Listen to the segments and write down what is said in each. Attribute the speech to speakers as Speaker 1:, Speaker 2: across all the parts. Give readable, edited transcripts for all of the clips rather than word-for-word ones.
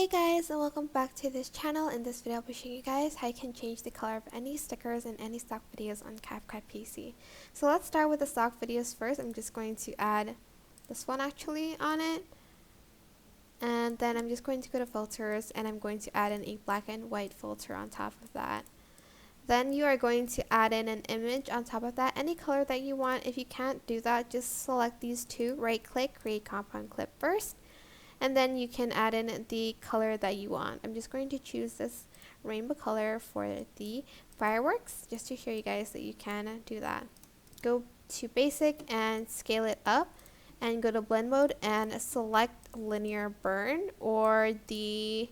Speaker 1: Hey guys, and welcome back to this channel. In this video I'll be showing you guys how you can change the color of any stickers in any stock videos on CapCut PC. So let's start with the stock videos first. I'm just going to add this one actually on it, and then I'm just going to go to filters and I'm going to add in a black and white filter on top of that. Then you are going to add in an image on top of that, any color that you want. If you can't do that, just select these two, right click, create compound clip first, and then you can add in the color that you want. I'm just going to choose this rainbow color for the fireworks, just to show you guys that you can do that. Go to basic and scale it up, and go to blend mode and select linear burn or the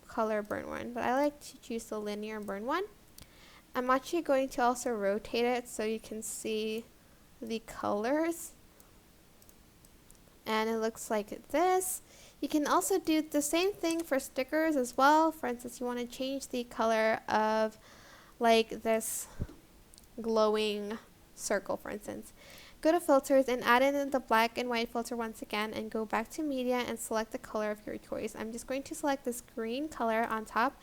Speaker 1: color burn one, but I like to choose the linear burn one. I'm actually going to also rotate it so you can see the colors, and it looks like this. You can also do the same thing for stickers as well. For instance, you want to change the color of like this glowing circle, for instance. Go to filters and add in the black and white filter once again, and go back to media and select the color of your choice. I'm just going to select this green color on top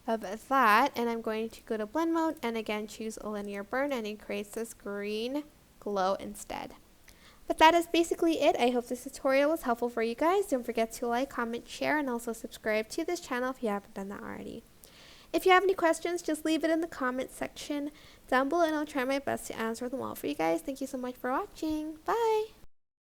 Speaker 1: of that, and I'm going to go to blend mode and again choose a linear burn, and it creates this green glow instead. But that is basically it. I hope this tutorial was helpful for you guys. Don't forget to like, comment, share, and also subscribe to this channel if you haven't done that already. If you have any questions, just leave it in the comment section down below and I'll try my best to answer them all for you guys. Thank you so much for watching. Bye!